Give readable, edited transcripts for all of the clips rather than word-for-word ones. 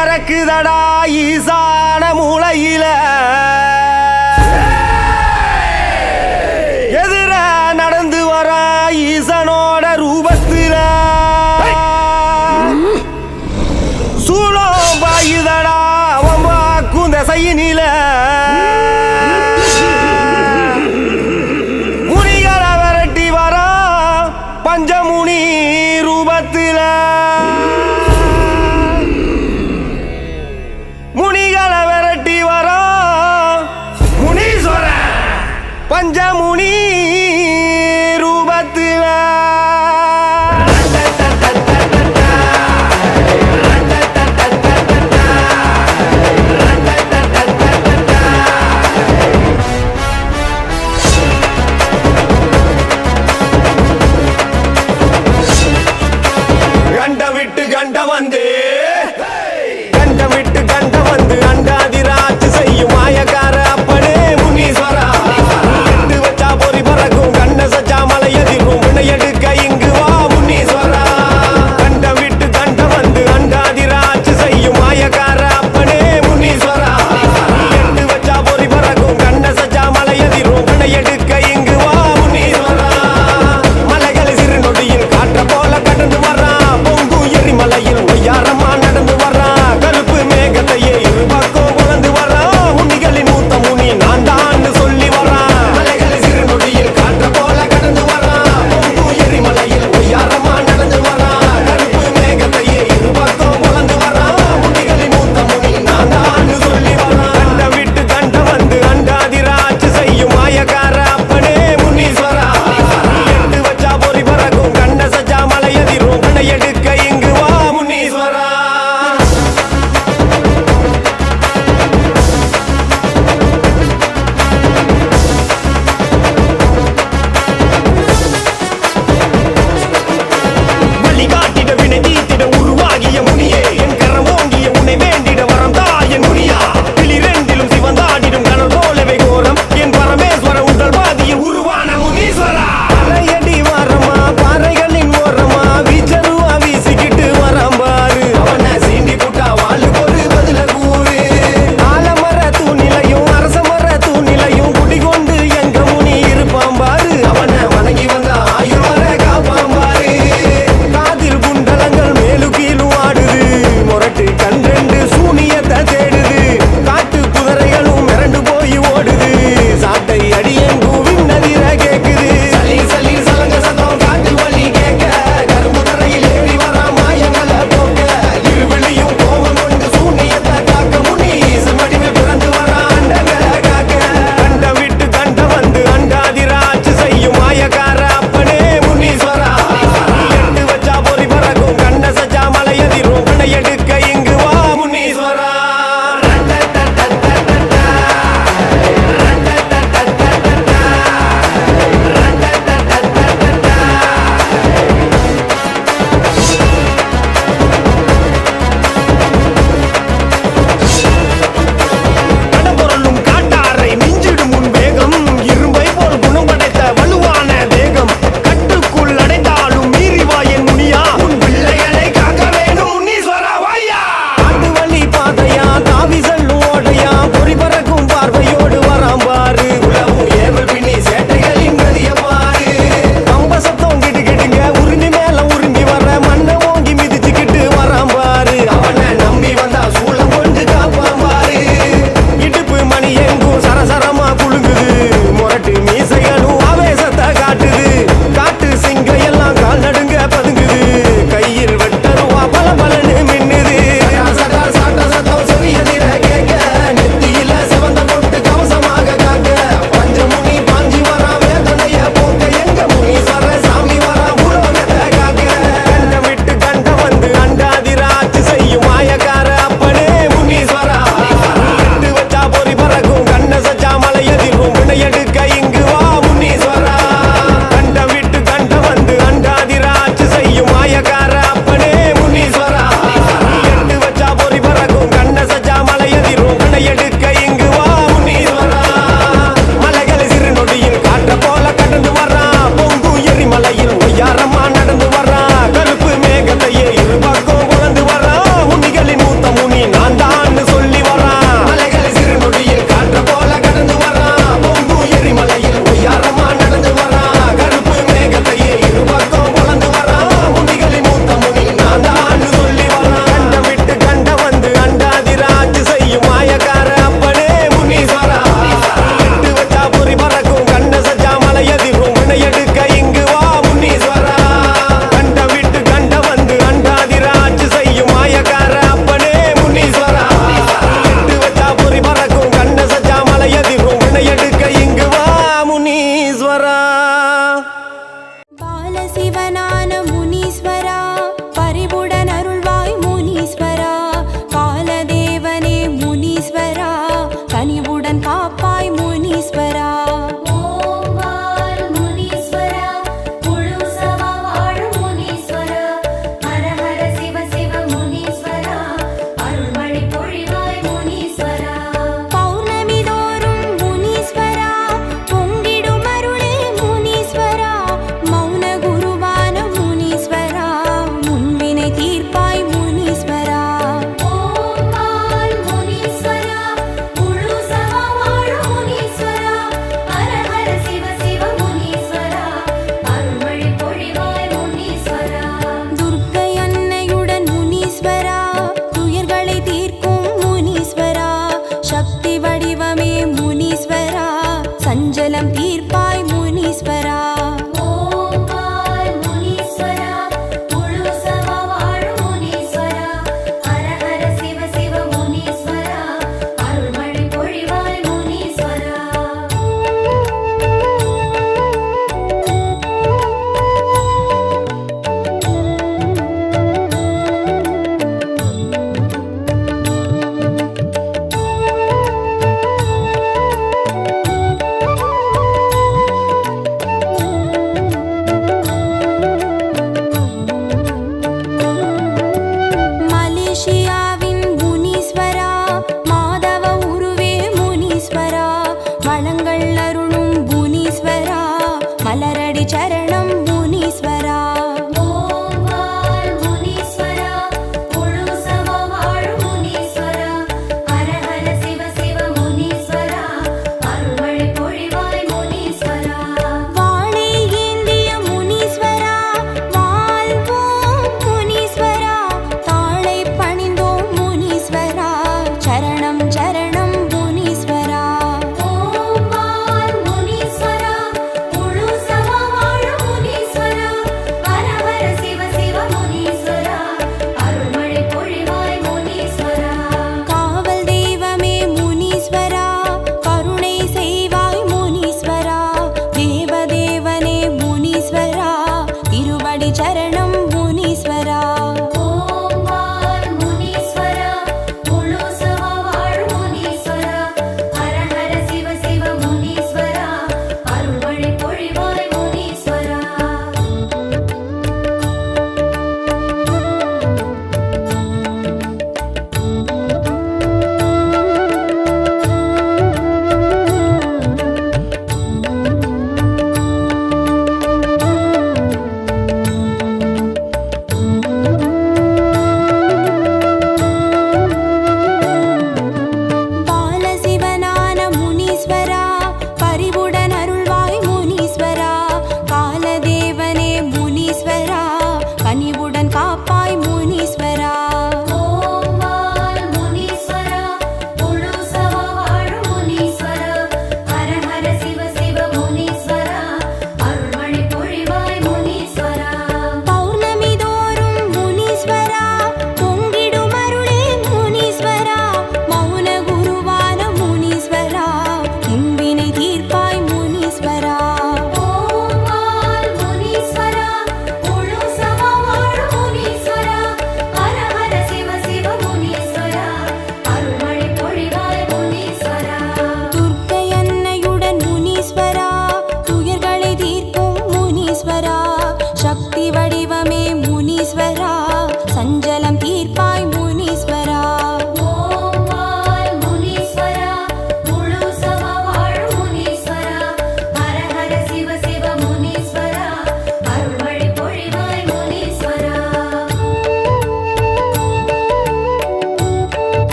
பறக்குதடா ஈசான மூளையில எதிர நடந்து வர ஈசனோட ரூபத்தில சூளம் பாயுதடா அவன் வாக்கும் திசையினில முனிகளை விரட்டி வர பஞ்சமுனி ரூபத்தில முனிகளை விரட்டி வர முனீஸ்வர பஞ்சமுனி ரூபத்தில முனீஸ்வரா. ஓம் வால் முனீஸ்வரா, முழு சவா வாழும் முனீஸ்வரா, ஹர ஹர சிவ சிவ முனீஸ்வரா, அருள்மழை பொழிவாய் முனீஸ்வரா. பௌர்ணமி தோறும் முனீஸ்வரா, பொங்கிடும் அருளே முனீஸ்வரா, மௌன குருவான முனீஸ்வரா, முன்வினை தீர்ப்பாய் முனீஸ்வரா. ஓம் வால் முனீஸ்வரா, முழு சவா வாழும் முனீஸ்வரா, ஹர ஹர சிவ சிவ முனீஸ்வரா, அருள்மழை பொழிவாய் முனீஸ்வரா. துர்க்கை அன்னையுடன் முனீஸ்வரா, துயர்களை தீர்க்கும் முனீஸ்வரா, சக்தி வடிவமே முனீஸ்வரா, சஞ்சலம் தீர்ப்பாய் முனீஸ்வரா. ஓம் வால் முனீஸ்வரா, முழு சவா வாழும் முனீஸ்வரா, ஹர ஹர சிவ சிவ முனீஸ்வரா, அருள்மழை பொழிவாய் முனீஸ்வரா.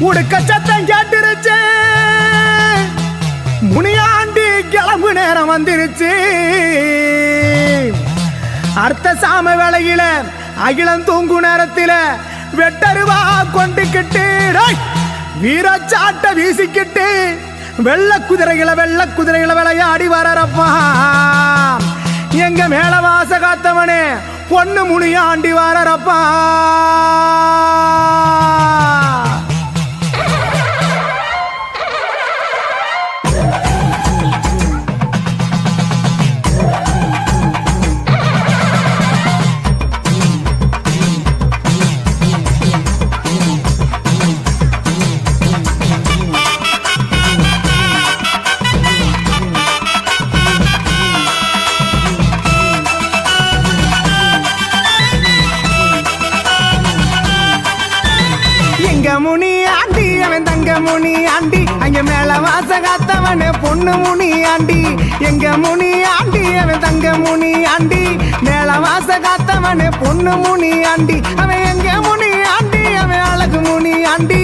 உடுக்க சத்தம் கேட்டுருச்சு, முனியாண்டி கிளம்பு நேரம் வந்துருச்சு. அர்த்த சாம வேளையில அகிலம் தூங்கு நேரத்தில வெட்டருவா கொண்டுக்கிட்டு வீரச்சாட்ட வீசிக்கிட்டு வெள்ள குதிரைகளை விளையாடி வரப்பா. எங்க மேல வாச காத்தவனே பொண்ணு முனியாண்டி வரப்பா. முனியாண்டி அவன் தங்க முனியாண்டி அங்க மேல வாச காத்தவனு பொண்ணு முனியாண்டி. எங்க முனியாண்டி அவன் தங்க முனியாண்டி மேல வாச காத்தவனு பொண்ணு முனியாண்டி. அவன் எங்க முனியாண்டி அவன் அழகு முனியாண்டி.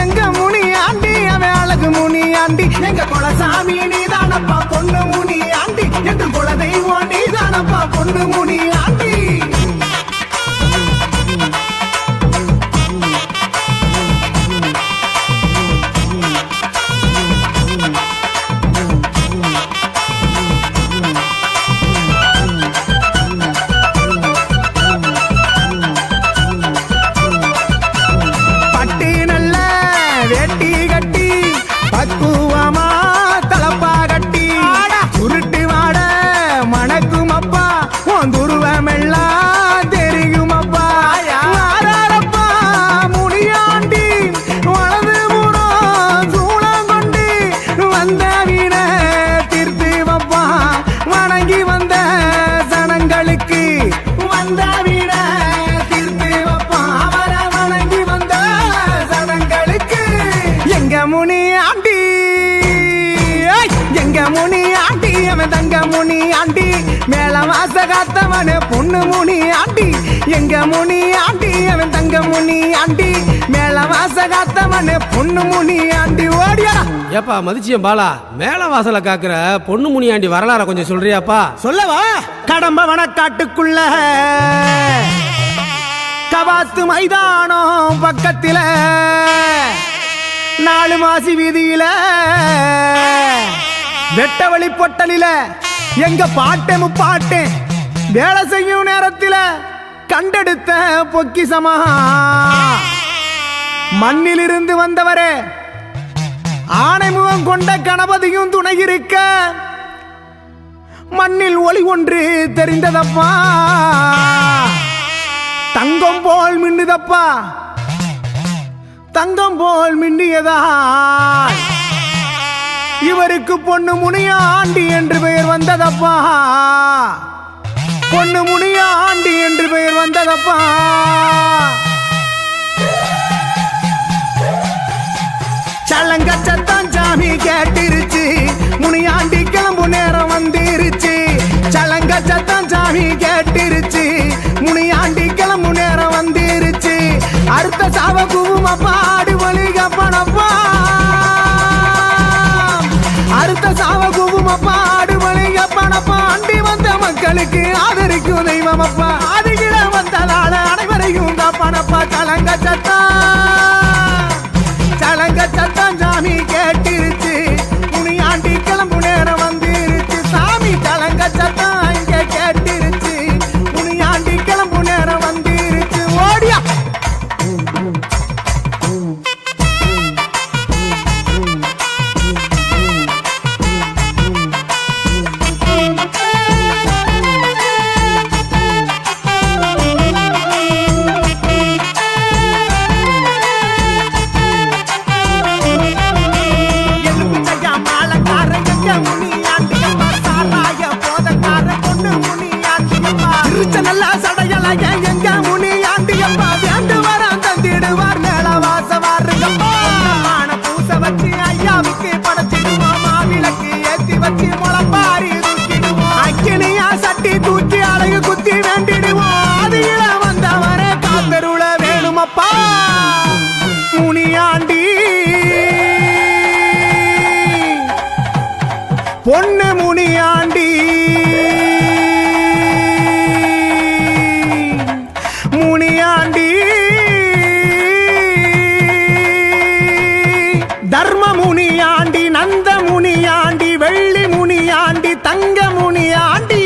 எங்க முனியாண்டி அவன் அழகு முனியாண்டி. எங்க குலசாமி நீதானப்பா பொண்ணு முனியாண்டி. எங்க குல தெய்வம் நீதானப்பா பொண்ணு முனியாண்டி. முனியாண்டி மேல வாச காத்தவனு பொண்ணு முனியாண்டி. எங்க முனியாண்டி அவன் தங்க முனியாண்டி மேல வாச காத்தவனு பொண்ணு முனியாண்டி. ஓடியா ஏப்பா மதிச்சியம் பாலா, மேல வாசல காக்குற பொண்ணு முனியாண்டி வரலாற கொஞ்சம் சொல்றியாப்பா? சொல்லவா? கடம்ப வனக்காட்டுக்குள்ள கவாத்து மைதானம் பக்கத்தில 4 மாசி வீதியில வெட்ட வழி பொட்டலில எங்க பாட்டே முப்பாட்டே வேலை செய்யும் நேரத்தில் கண்டெடுத்த பொக்கிசமா மண்ணிலிருந்து வந்தவரே ஆணை முகம் கொண்ட கணபதியும் துணை இருக்க மண்ணில் ஒளி ஒன்று தெரிந்ததப்பா. தங்கம் போல் மின்னுதப்பா. தங்கம் போல் மின்னியதா இவருக்கு பொண்ணு முனியாண்டி என்று பெயர் வந்ததப்பா. பொண்ணு முனியாண்டி என்று பெயர் வந்ததப்பா. சலங்க சத்தம் சாமி கேட்டிருச்சு, முனியாண்டி கிளம்பு நேரம் வந்துருச்சு. சலங்க சத்தம் சாமி கேட்டிருச்சு, முனியாண்டி கிளம்பு நேரம் வந்துருச்சு. அடுத்த சாவ குவும் பாடு வலிக பணப்பா. அடுத்த சாவ குவும் பாடு வலிக பணப்பா. அண்டி வந்த மக்களுக்கு ஆதரிக்கும் தெய்வம் அப்பா. அதுகிட வந்ததால அனைவரையும் காப்பானப்பா. சலங்க சத்தம் சலங்க சத்தம் சாமி கேட்டிருச்சு, முனியாண்டி கிளம்பு நேரம் வந்துருச்சு. சாமி சலங்க சத்தம் இங்க கேட்டிருச்சு, முனியாண்டி கிளம்பு நேரம் வந்துருச்சு. ஓடியா நல்லா சடையல எங்க முனியாண்டியப்பா. வேண்டு வர தந்திடுவார் மேல வாசவாருங்கப்பா. பூச வச்சு ஐயாவுக்கு படைச்சிடுவோம். மாவிளக்கு ஏத்தி வச்சு முளப்பாரி தூக்கிடுவோம். அக்கினியா சட்டி தூக்கி அழகு குத்தி வேண்டிடுவோம். அதுல வந்தவரே காத்தருள வேணுமப்பா. முனியாண்டி பொண்ணு முனியாண்டி. முனியாண்டி தர்ம முனியாண்டி, நந்த முனியாண்டி, வெள்ளி முனியாண்டி, தங்க முனியாண்டி.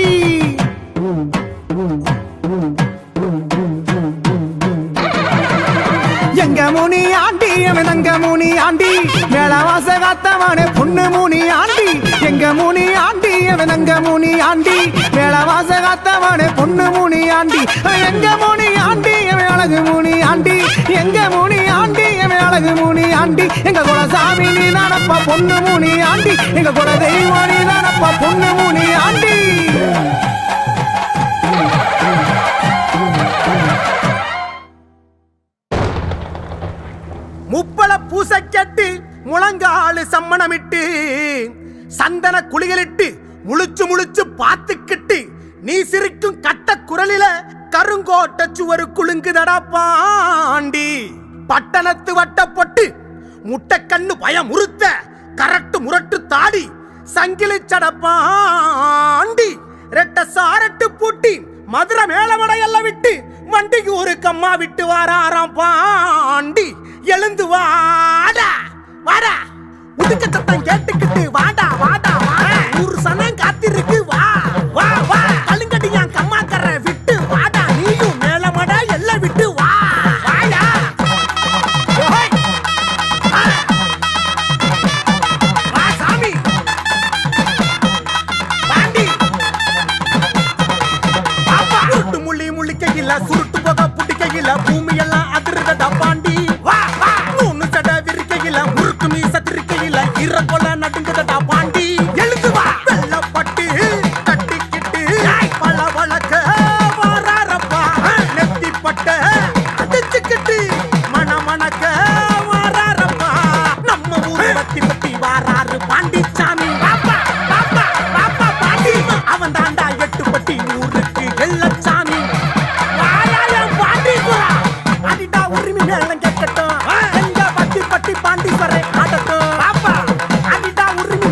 ஆண்டி அவன் தங்க முனி ஆண்டி மேளவாச காத்தவனே பொண்ணு முனி ஆண்டி எங்க முனி ஆண்டி அவன் தங்க முனி ஆண்டி மேளவாச காத்தவனே பொண்ணு முனி ஆண்டி எங்க முனி ஆண்டி அவன் அழகு முனி ஆண்டி எங்க முனி ஆண்டி அவன் அழகு முனி ஆண்டி எங்க குலசாமி நீ தானப்பா பொண்ணு முனி ஆண்டி எங்க குல தெய்வம் நீ தானப்பா பொண்ணு முனி ஆண்டி. முப்பள பூசை கட்டி முழங்காலு சம்மணமிட்டு சந்தன குளிகளிட்டு முழிச்சு முழிச்சு பார்த்துக்கிட்டு நீ சிரிக்கும் கட்ட குரலில கருங்கோட்ட சுவரு குலுங்குதடா பாண்டி. பட்டணத்து வட்டப்பட்டு முட்டை கண்ணு பயமுறுத்த கரட்டு முரட்டு தாடி சங்கிலி சடப்பாண்டி. ரெட்ட சாரட்டு பூட்டி மதுரை மேலமடையெல்லாம் விட்டு வண்டிக்கு ஒரு கம்மா விட்டு வாராராம் பாண்டி. எழுந்து வாடா வாடா உடுக்க சத்தம் கேட்டுக்கிட்டு வாடா வாடா வாடா ஒரு சனம் காத்திருக்கு வா வா வா கலுங்கடி என் கம்மாக்கற விட்டு வாடா நீயும் மேலமடை எல்லாம் விட்டு வா வாடா. ஓய். வா சாமி பாண்டி பாப்பா உருட்டு முள்ளி முள்ளிக்கையில சுருட்டு போக புடிக்கையில பூமி எல்லாம் அதிர்றதா பாண்டி. வா வா நூனு சட விரிக்கையில முறுக்கு மீச திருக்கையில இறக்கொல நடுங்குதடா பாண்டி. எழுந்து வா வெள்ளப்பட்டு கட்டிக்கிட்டு பல வழக்க வாராரப்பா நெத்திப்பட்ட அடிச்சுக்கிட்டு மணக்க வாராரப்பா நம்ம ஊரு வத்தி பத்தி வாராரு பாண்டிச்சாமி. பாப்பா பாப்பா பாப்பா பாண்டி அவன் தாண்டா எட்டுப்பட்டி ஊருக்கு வெள்ளச்சாமி. வாராயம் பாண்டி புறா அடிடா உரிமை மேலம் கேட்கட்டும் எங்க பட்டி பட்டி பாண்டி வரை ஆடட்டும். பாப்பா அடிடா உரிமை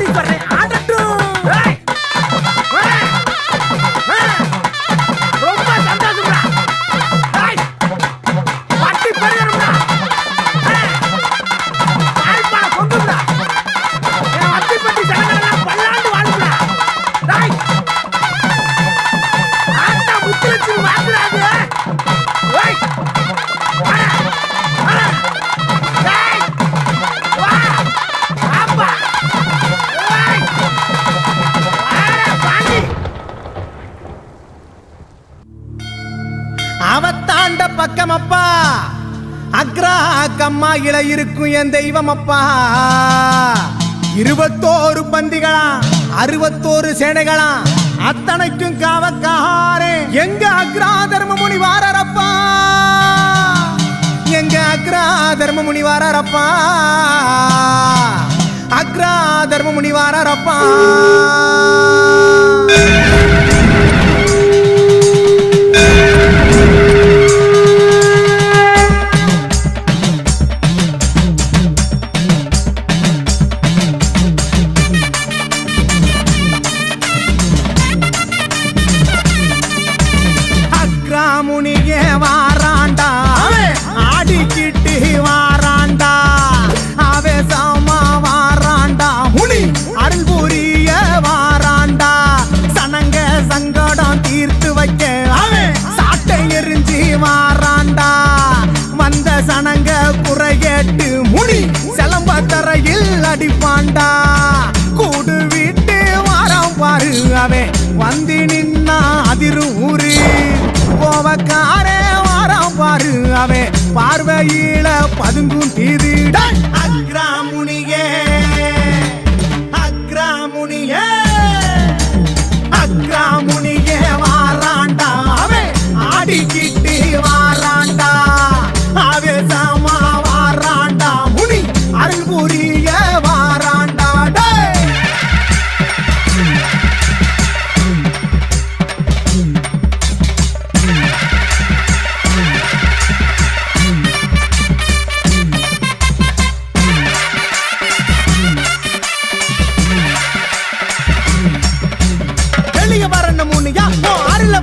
முனீஸ்வரன் ஆடட்டும். ரொம்ப சந்தோஷம்டா. பட்டி பெரியரும்டா. ஆழ்பா கொங்கும்டா. என் அத்திப்பட்டி ஜனங்களெல்லாம் பல்லாண்டு வாழும்டா. ஆத்தா முத்துலட்சுமி வாங்குறாது. அவத்தாண்ட பக்கமப்பா அக்ரா கம்மாயில இருக்கும் என் தெய்வம் அப்பா 21 பந்திகளா 61 சேனைகளா அத்தனைக்கும் காவக்காரே எங்க அக்ரா தர்ம முனி வாரப்பா எங்க அக்ரா தர்ம முனி வாரப்பா அக்ரா தர்ம முனி வாரப்பா முனியே வாராண்டா ஆடிக்கிட்டு வாராண்டா ஆவேசமா வாராண்டா முனி அருள் புரிய வாராண்டா சனங்க சங்கடம் தீர்த்து வைக்க சாட்டை எரிஞ்சி வாராண்டா வந்த சனங்க குறையேட்டு முனி செலம்ப தரையில் அடிப்பாண்டா கூடு விட்டு வாரம் பாரு அவன் வந்து நின்னா அதிரும் ஊரு கோவக்காரே வாரம் பாரு அவன் பார்வையில பதுங்கும் தீதிட அக்ரா முனியே அக்ரா முனியே அக்ரா முனியே வாராண்டா அவன் ஆடிக்கிட்டு வாராண்டா ஆவேசமா வாராண்டா முனி அருள் புரிய வாராண்டா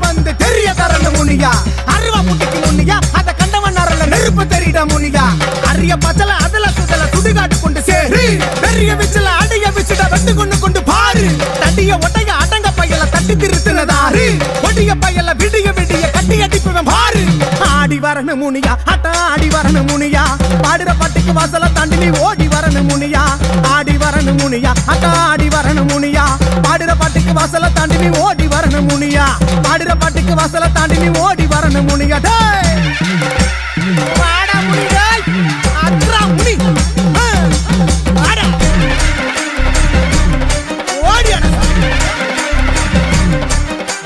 வந்து தெரிய தரல முனியா அருவா முட்டிக்கு முனியா அத கண்டவன் அரல நெருப்பு தெரியுட முனியா அரிய பச்சல அதல சுதல சுடுகாட்டு கொண்டு சேரு பெரிய விச்சல அடிய விச்சிட வெட்டு கொண்டு பாரு தடிய ஒட்டைய அடங்க பையல தட்டி திருத்துனதாரு ஒடிய பையல விடிய கட்டி அடிப்பவன் பாரு ஆடி வரணும் முனியா அட்ட ஆடி வரணும் முனியா பாடுற பட்டிக்கு வாசல தாண்டி நீ ஓடி வரணும் முனியா ஆடி வரணும் முனியா அட்ட ஆடி வரணும் முனியா பாடுற பட்டிக்கு வாசல தாண்டி நீ ஓடி வரணும் முனியா பாடுற பாட்டுக்கு வாசல தாண்டி நீ ஓடி வரணும் முனியா வாடா முனியா அக்ரா முனி வாடா ஓடி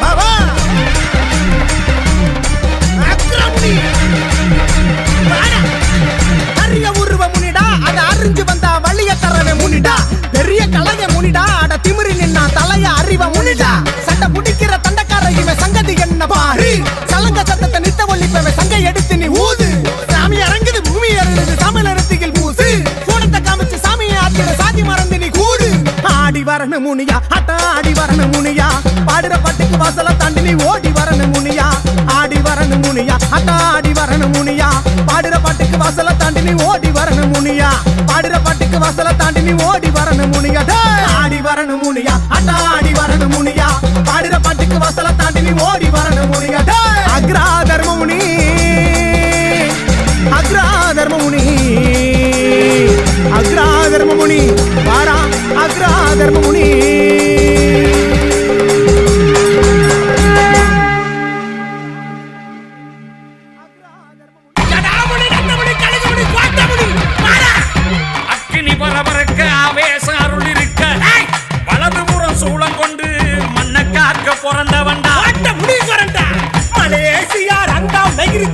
பாபா அக்ரா முனி வாடா அரிய உருவ முனிடா அத அறிஞ்சு வந்தா வழிய தரவே முனிடா பெரிய கலைய முனிடா அட திமிரி நின்னா தலைய அறிவ முனிடா சண்டை முடிக்கிற தண்டக்கார இவன் சங்கதி என்ன பாரு சலங்க சத்தத்தை நித்த ஒல்லிப்பவன் சங்கை எடுத்து நீ ஊது சாமி இறங்குது பூமி இறங்குது தமிழ் இடத்தில் பூசு சூடத்தை காமிச்சு சாமியை ஆத்திர சாதி மறந்து நீ கூடு ஆடி வரணும் முனியா அட்ட ஆடி வரணும் முனியா பாடுற பட்டுக்கு வாசல தாண்டி நீ ஓடி வரணும் முனியா ஆடி வரணும் முனியா அட்ட ஆடி வரணும் முனியா பாடுற பட்டுக்கு வாசல தாண்டி நீ ஓடி வரணும் முனியா பாடுற பட்டுக்கு வாசல தாண்டி நீ ஓடி வரணும் முனியா ஆடி வரணும் முனியா அட்ட ஆடி வரணும் முனியா பாடுற பட்டுக்கு வாசல தாண்டி நீ ஓடி வரணும் முனியா அக்ரா தர்ம முனி அக்ரா தர்ம முனி அக்ரா தர்ம முனி வாரா அக்ரா தர்ம முனி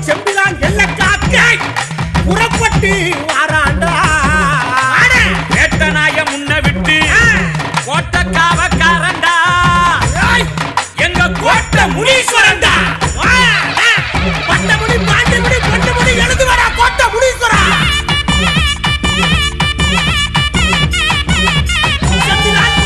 செம்பிலான் எல்ல காக்கை புறப்பட்டு வாராண்டா வேட்டனாய முன்ன விட்டு கோட்டக்காவக்காரண்டா எங்க கோட்டை முனீஸ்வரன்டா பட்டமுடி பாண்டிமுடி பொட்டுமுடி எழுது வரா கோட்டை முனீஸ்வரா செம்பிலான்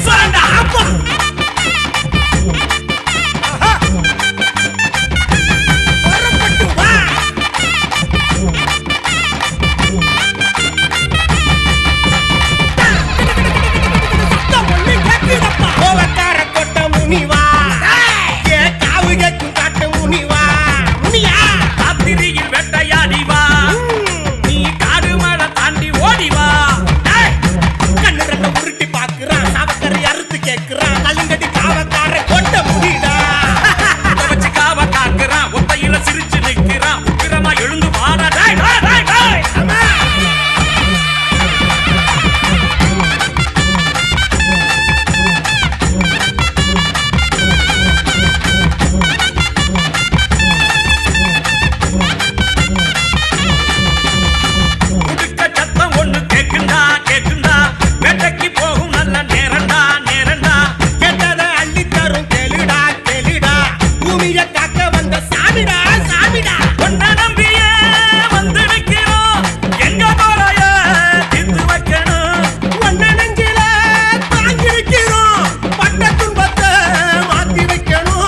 முனீஸ்வரன்டா அப்பா வரப்பட்டு வா ஒண்ணு கேக்குதப்பா கோவக்கார கொட்ட முனிவா ஏ காவு கேக்கும் காட்டு முனிவா முனியா ராத்திரியில் வெட்டையாடி வா நீ காடு மலை தாண்டி ஓடி வா கண்ணு ரெண்ட உருட்டி பாக்குறான் சாவக்கரை அறுத்து கேக்குறான் கல்லுங்கடி காவக்கார கொட்ட முடிடா வச்சு காவ காக்குறான் ஒத்தையில சிரிச்சு நிக்கிறான் உக்கிரமா எழுந்து வாடா டேய் டேய் டேய் டேய் அம்மா உடுக்க சத்தம் ஒண்ணு கேக்குண்டா கேக்குண்டா வேட்டைக்கு போகும் நல்ல நேரண்டா நேரண்டா கேட்டதை அள்ளி தரும் கேளுடா கேளுடா பூமியை காக்க வந்த சாமிடா சாமிடா ஒன்ன நம்பியே வந்து நிக்கிறோம் எங்க போறாய திந்து வைக்கணும் ஒன்ன நெஞ்சில தாங்கி நிக்கிறோம் பட்ட துன்பத்தை மாத்தி வைக்கணும்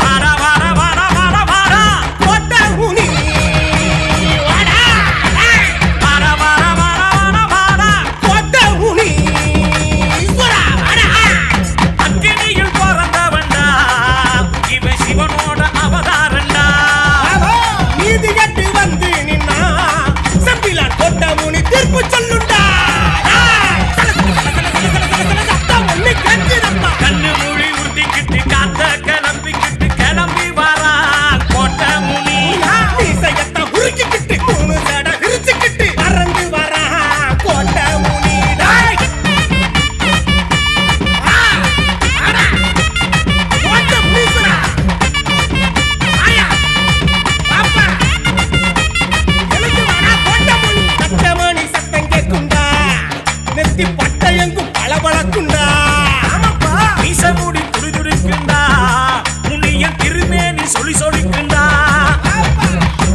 வாடா வாடா வாடா வாடா வாடா போட்ட முனி வாடா வாடா வாடா வாடா வாடா போட்ட முனி ஈஸ்வரா வாடா அக்கினியில் பிறந்தவன்டா இவன் சிவனோட அவதாரண்டா நீதி கட்டு வந்து நின்னா சம்பிலான் போட்ட முனி தீர்ப்பு சொல்லுண்டா சத்தம் ஒண்ணு கேட்குதப்பா கண்ணு மூடி உறுத்திக்கிட்டு காத்த கிளம்பிக்கிட்டு கிளம்பி வரா போட்ட முனி மீசையத்தை உருக்கிக்கிட்டு மூணு தடை விரிச்சுக்கிட்டு பறந்து வரா போட்ட முனி டேய். வாடா. போட்ட முனீஸ்வரா. ஆயா. பாப்பா. எழுந்து வாடா, போட்ட முனி. சட்டமணி சத்தம் கேக்குண்டா நெத்தி பட்டயங்கும் பளபளக்குண்டா ஆமாப்பா மீச மூடி துடிதுடிக்குண்டா முனியன் திருமேனி சொல்லி சொல்லிக்குண்டா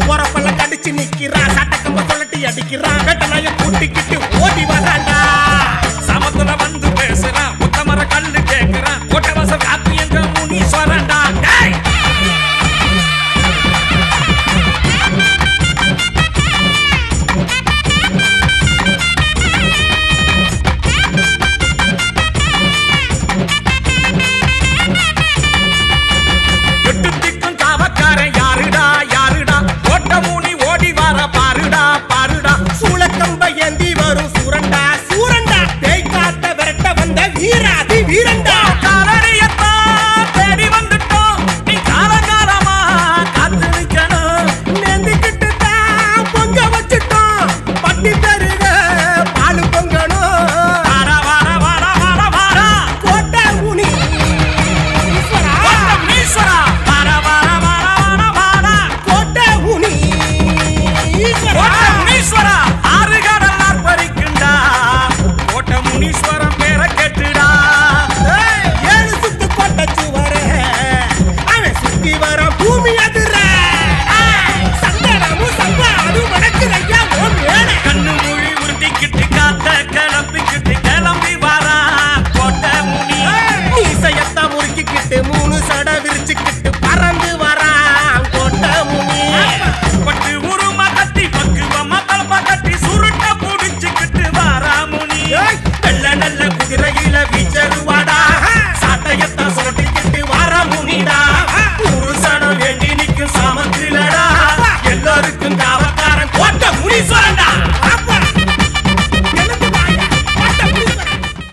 உரப்பெல்லாம் கடிச்சு நிக்கிறான் சட்டக்கம்ப சொல்லட்டி அடிக்கிறான் வெட்டலைய கூட்டிக்கிட்டு ஓடி வரான்டா